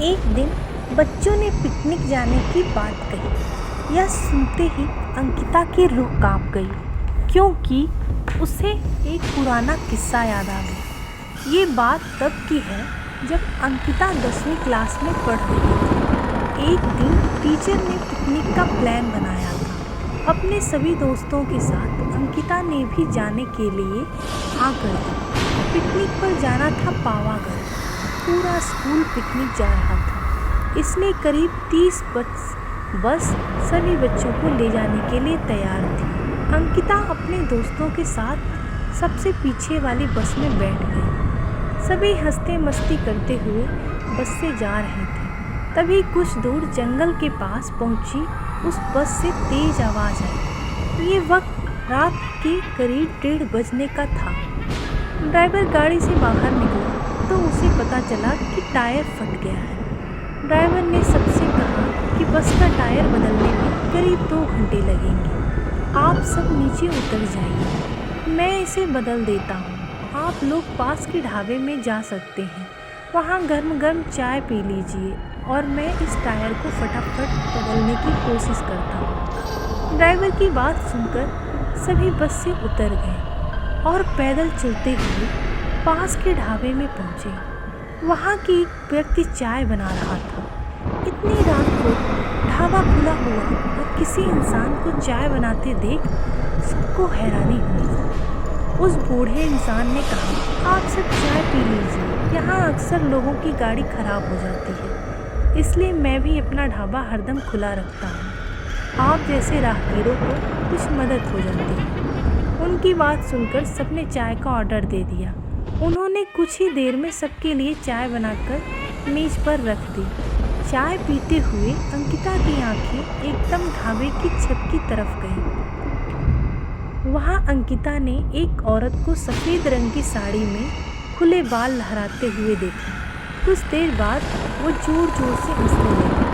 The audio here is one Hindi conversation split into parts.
एक दिन बच्चों ने पिकनिक जाने की बात कही। यह सुनते ही अंकिता की रूह कांप गई, क्योंकि उसे एक पुराना किस्सा याद आ गया। ये बात तब की है जब अंकिता 10वीं क्लास में पढ़ रही थी। एक दिन टीचर ने पिकनिक का प्लान बनाया था। अपने सभी दोस्तों के साथ अंकिता ने भी जाने के लिए हाँ कर दी। पिकनिक पर जाना था पावागढ़। पूरा स्कूल पिकनिक जा रहा था, इसलिए करीब 30 बस सभी बच्चों को ले जाने के लिए तैयार थी। अंकिता अपने दोस्तों के साथ सबसे पीछे वाली बस में बैठ गई। सभी हंसते मस्ती करते हुए बस से जा रहे थे। तभी कुछ दूर जंगल के पास पहुंची उस बस से तेज आवाज़ आई। ये वक्त रात के करीब 1:30 बजने का था। ड्राइवर गाड़ी से बाहर निकला तो उसे पता चला कि टायर फट गया है। ड्राइवर ने सबसे कहा कि बस का टायर बदलने में करीब 2 घंटे लगेंगे। आप सब नीचे उतर जाइए, मैं इसे बदल देता हूँ। आप लोग पास के ढाबे में जा सकते हैं, वहाँ गर्म गर्म चाय पी लीजिए और मैं इस टायर को फटाफट बदलने की कोशिश करता हूँ। ड्राइवर की बात सुनकर सभी बस से उतर गए और पैदल चलते हुए पास के ढाबे में पहुँचे। वहाँ की एक व्यक्ति चाय बना रहा था। इतनी रात को ढाबा खुला हुआ और किसी इंसान को चाय बनाते देख सबको हैरानी हुई। उस बूढ़े इंसान ने कहा, आप सब चाय पी लीजिए, यहाँ अक्सर लोगों की गाड़ी खराब हो जाती है, इसलिए मैं भी अपना ढाबा हरदम खुला रखता हूँ। आप जैसे राहगीरों को कुछ मदद हो जाती है। उनकी बात सुनकर सबने चाय का ऑर्डर दे दिया। उन्होंने कुछ ही देर में सबके लिए चाय बनाकर मेज पर रख दी। चाय पीते हुए अंकिता की आंखें एकदम ढाबे की छत की तरफ गईं। वहाँ अंकिता ने एक औरत को सफ़ेद रंग की साड़ी में खुले बाल लहराते हुए देखा। कुछ देर बाद वो जोर जोर से हंसने लगी।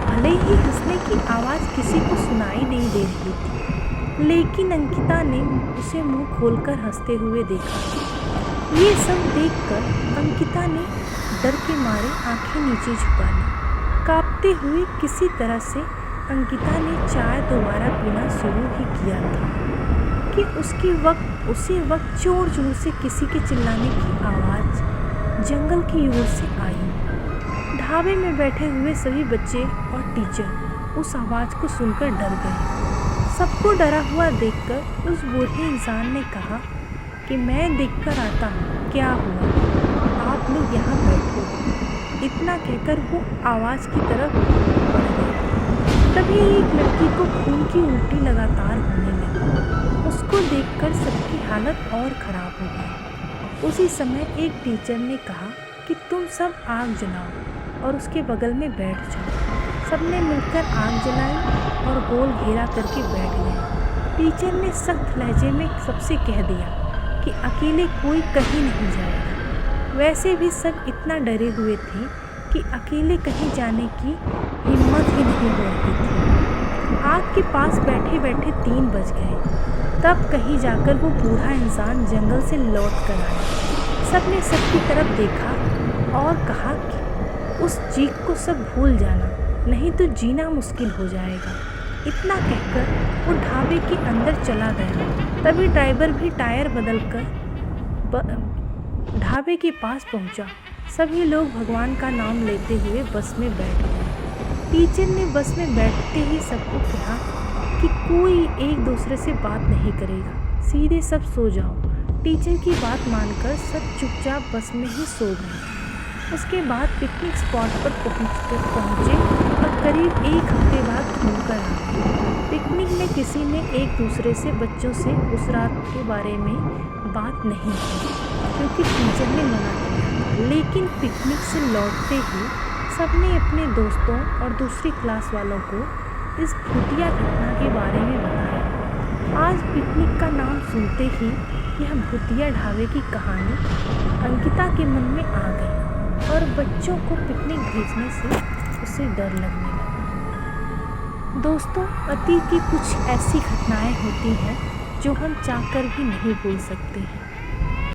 भले ही हंसने की आवाज़ किसी को सुनाई नहीं दे रही थी, लेकिन अंकिता ने उसे मुंह खोलकर हंसते हुए देखा। ये सब देखकर अंकिता ने डर के मारे आंखें नीचे झुका ली। कांपते हुए किसी तरह से अंकिता ने चाय दोबारा पीना शुरू ही किया था कि उसी वक्त जोर जोर से किसी के चिल्लाने की आवाज़ जंगल की ओर से आई। ढाबे में बैठे हुए सभी बच्चे और टीचर उस आवाज़ को सुनकर डर गए। सबको डरा हुआ देखकर उस बूढ़े इंसान ने कहा कि मैं देखकर आता हूँ क्या हुआ, आप लोग यहाँ बैठो। इतना कहकर वो आवाज़ की तरफ बढ़ गया। तभी एक लड़की को खून की उल्टी लगातार होने लगी। उसको देखकर सबकी हालत और ख़राब हो गई। उसी समय एक टीचर ने कहा कि तुम सब आग जलाओ और उसके बगल में बैठ जाओ। सबने मिलकर आग जलाई और गोल घेरा करके बैठ गए। टीचर ने सख्त लहजे में सबसे कह दिया कि अकेले कोई कहीं नहीं जाएगा। वैसे भी सब इतना डरे हुए थे कि अकेले कहीं जाने की हिम्मत ही नहीं हो रही थी। आग के पास बैठे बैठे 3 बज गए। तब कहीं जाकर वो बूढ़ा इंसान जंगल से लौट कर आया। सबने सबकी तरफ देखा और कहा कि उस चीख को सब भूल जाना, नहीं तो जीना मुश्किल हो जाएगा। इतना कहकर वो ढाबे के अंदर चला गया। तभी ड्राइवर भी टायर बदलकर ढाबे के पास पहुंचा। सभी लोग भगवान का नाम लेते हुए बस में बैठ गए। टीचर ने बस में बैठते ही सबको कहा कि कोई एक दूसरे से बात नहीं करेगा, सीधे सब सो जाओ। टीचर की बात मानकर सब चुपचाप बस में ही सो गए। उसके बाद पिकनिक स्पॉट पर पहुँचे और करीब 1 हफ्ते बाद घूमकर आ गए। पिकनिक में किसी ने एक दूसरे से बच्चों से उस रात के बारे में बात नहीं की, क्योंकि टीचर ने मना किया। लेकिन पिकनिक से लौटते ही सबने अपने दोस्तों और दूसरी क्लास वालों को इस भूतिया घटना के बारे में बताया। आज पिकनिक का नाम सुनते ही यह भूतिया ढाबे की कहानी अंकिता के मन में आ गई और बच्चों को पिकनिक भेजने से उसे डर लगने लगा। दोस्तों, अतीत की कुछ ऐसी घटनाएं होती हैं जो हम चाहकर भी नहीं भूल सकते हैं।